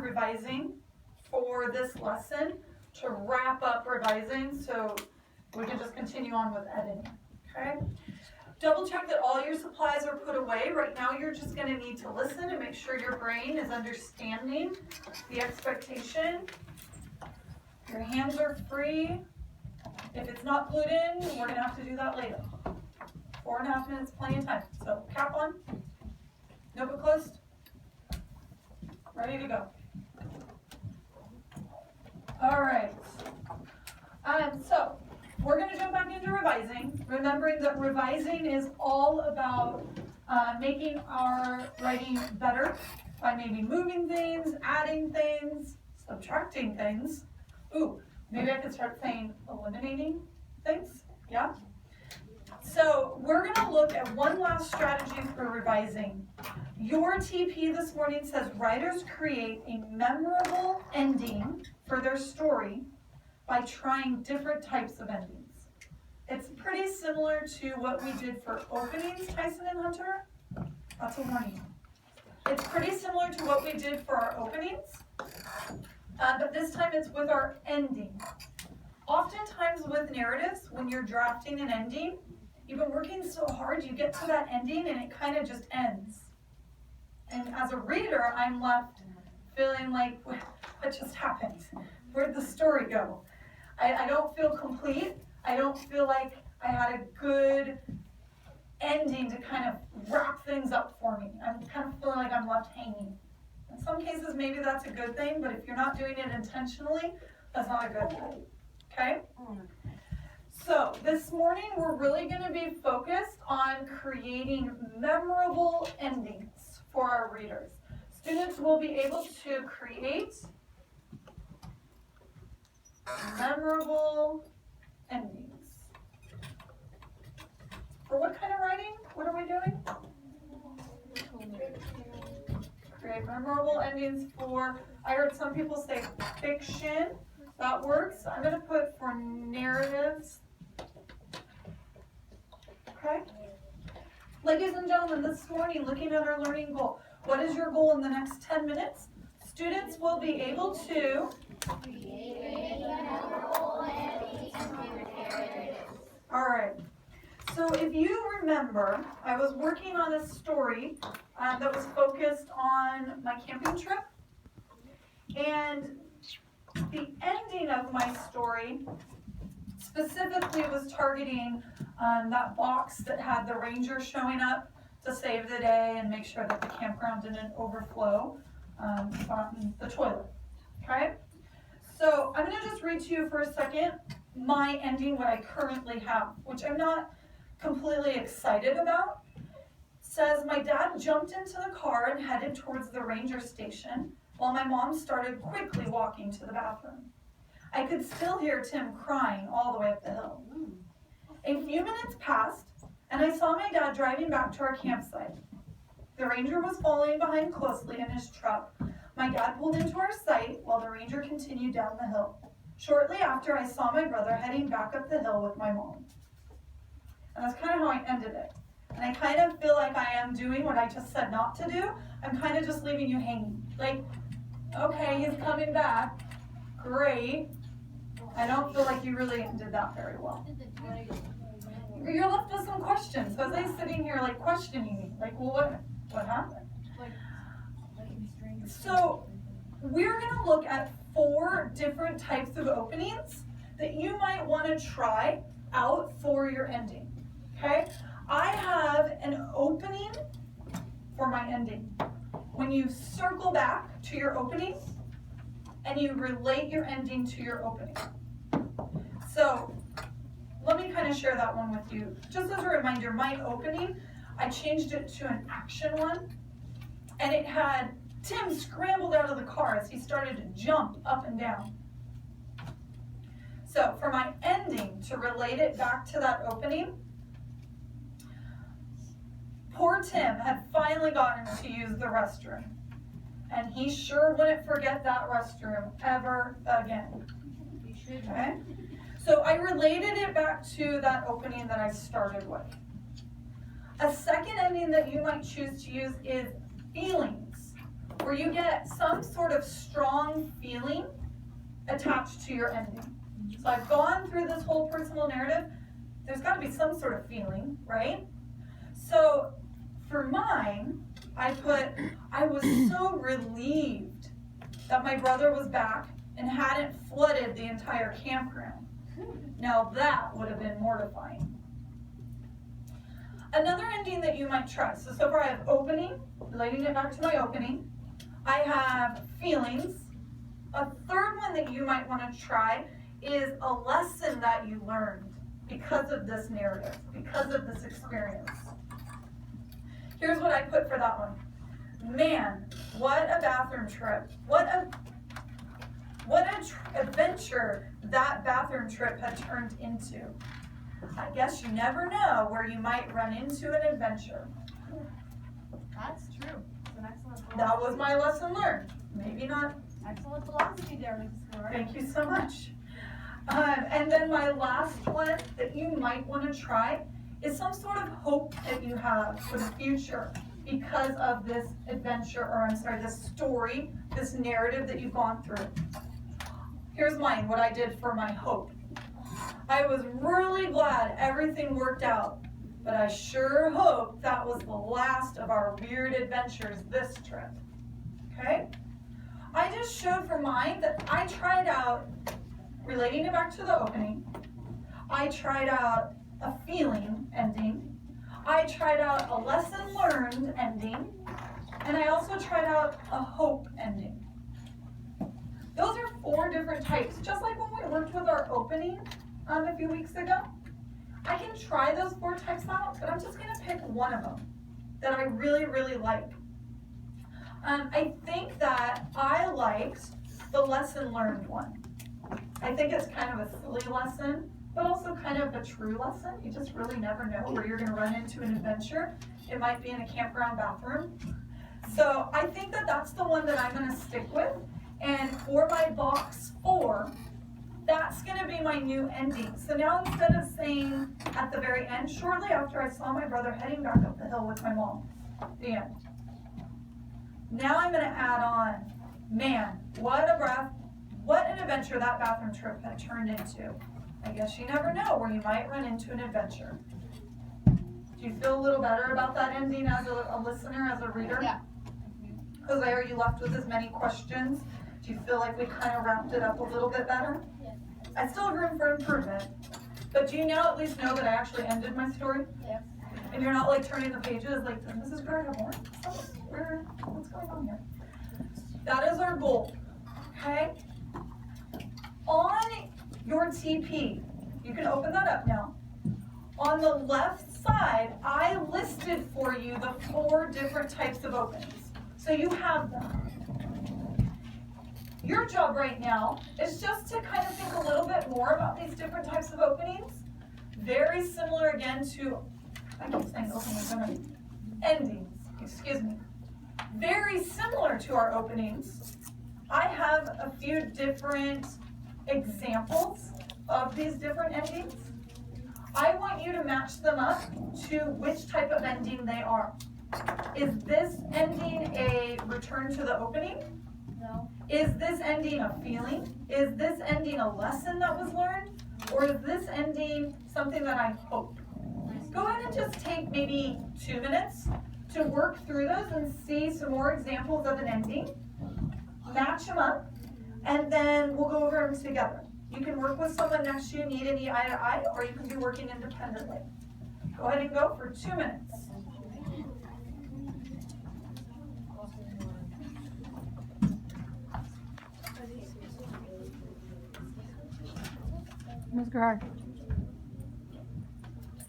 revising for this lesson to wrap up revising so we can just continue on with editing, okay? Double check that all your supplies are put away. Right now you're just going to need to listen and make sure your brain is understanding the expectation. Your hands are free. If it's not glued in, we're going to have to do that later. 4.5 minutes, plenty of time. So cap on, notebook closed, ready to go. All right. So we're going to jump back into revising, remembering that revising is all about making our writing better by maybe moving things, adding things, subtracting things. Ooh, maybe I could start saying eliminating things, yeah? So we're going to look at one last strategy for revising. Your TP this morning says writers create a memorable ending for their story by trying different types of endings. It's pretty similar to what we did for openings, Tyson and Hunter. That's a warning. It's pretty similar to what we did for our openings, but this time it's with our ending. Oftentimes with narratives, when you're drafting an ending, you've been working so hard, you get to that ending and it kind of just ends. And as a reader, I'm left feeling like, what just happened? Where'd the story go? I don't feel complete. I don't feel like I had a good ending to kind of wrap things up for me. I'm kind of feeling like I'm left hanging. In some cases, maybe that's a good thing, but if you're not doing it intentionally, that's not a good thing. Okay? So this morning, we're really going to be focused on creating memorable endings for our readers. Students will be able to create memorable endings. For what kind of writing? What are we doing? Create memorable endings for, I heard some people say fiction. That works. I'm going to put for narratives. Okay? Ladies and gentlemen, this morning, looking at our learning goal, what is your goal in the next 10 minutes? Students will be able to all right. So if you remember, I was working on a story that was focused on my camping trip. And the ending of my story specifically was targeting that box that had the ranger showing up to save the day and make sure that the campground didn't overflow from the toilet. Okay? So I'm going to just read to you for a second my ending, what I currently have, which I'm not completely excited about. It says, my dad jumped into the car and headed towards the ranger station while my mom started quickly walking to the bathroom. I could still hear Tim crying all the way up the hill. A few minutes passed, and I saw my dad driving back to our campsite. The ranger was following behind closely in his truck. My dad pulled into our site while the ranger continued down the hill. Shortly after, I saw my brother heading back up the hill with my mom. And that's kind of how I ended it. And I kind of feel like I am doing what I just said not to do. I'm kind of just leaving you hanging. Like, okay, he's coming back. Great. I don't feel like you really ended that very well. You're left with some questions. So I'm sitting here like questioning me. Like, well, what happened? So we're going to look at 4 different types of openings that you might want to try out for your ending. Okay? I have an opening for my ending. When you circle back to your opening and you relate your ending to your opening. So let me kind of share that one with you. Just as a reminder, my opening, I changed it to an action one, and it had Tim scrambled out of the car as he started to jump up and down. So for my ending, to relate it back to that opening, poor Tim had finally gotten to use the restroom, and he sure wouldn't forget that restroom ever again. Okay? So I related it back to that opening that I started with. A second ending that you might choose to use is feelings. where you get some sort of strong feeling attached to your ending. So I've gone through this whole personal narrative. There's got to be some sort of feeling, right? So for mine, I was so relieved that my brother was back and hadn't flooded the entire campground. Now that would have been mortifying. Another ending that you might try. So far I have opening, relating it back to my opening. I have feelings. A third one that you might want to try is a lesson that you learned because of this narrative, because of this experience. Here's what I put for that one. Man, what a bathroom trip. What a adventure that bathroom trip had turned into. I guess you never know where you might run into an adventure. That's true. It's an excellent philosophy. That was my lesson learned. Maybe not. Excellent philosophy there, Mrs. Flora. Thank you so much. And then my last one that you might want to try is some sort of hope that you have for the future because of this adventure, or I'm sorry, this story, this narrative that you've gone through. Here's mine, what I did for my hope. I was really glad everything worked out, but I sure hope that was the last of our weird adventures this trip. Okay? I just showed for mine that I tried out relating it back to the opening. I tried out a feeling ending. I tried out a lesson learned ending. And I also tried out a hope ending. Those are 4 different types. Just like when we worked with our opening a few weeks ago. I can try those 4 types out, but I'm just going to pick one of them that I really, really like. I think that I liked the lesson learned one. I think it's kind of a silly lesson, but also kind of a true lesson. You just really never know where you're going to run into an adventure. It might be in a campground bathroom. So I think that that's the one that I'm going to stick with. And for my box 4, that's going to be my new ending. So now instead of saying at the very end, shortly after I saw my brother heading back up the hill with my mom, the end. Now I'm going to add on, man, what an adventure that bathroom trip had turned into. I guess you never know where you might run into an adventure. Do you feel a little better about that ending as a listener, as a reader? Yeah. Jose, are you left with as many questions? Do you feel like we kind of wrapped it up a little bit better? Yeah. I still have room for improvement. But do you now at least know that I actually ended my story? Yeah. And you're not like turning the pages like, does Mrs. Gregg have more? What's going on here? That is our goal, okay? On your TP, you can open that up now. On the left side, I listed for you the 4 different types of openings. So you have them. Your job right now is just to kind of think a little bit more about these different types of openings. Very similar again to, I keep saying openings, endings, excuse me. Very similar to our openings. I have a few different examples of these different endings. I want you to match them up to which type of ending they are. Is this ending a return to the opening? No. Is this ending a feeling? Is this ending a lesson that was learned? Or is this ending something that I hope? Go ahead and just take maybe 2 minutes to work through those and see some more examples of an ending. Match them up, and then we'll go over them together. You can work with someone next to you, need any eye to eye, or you can be working independently. Go ahead and go for 2 minutes. Ms. Gerard.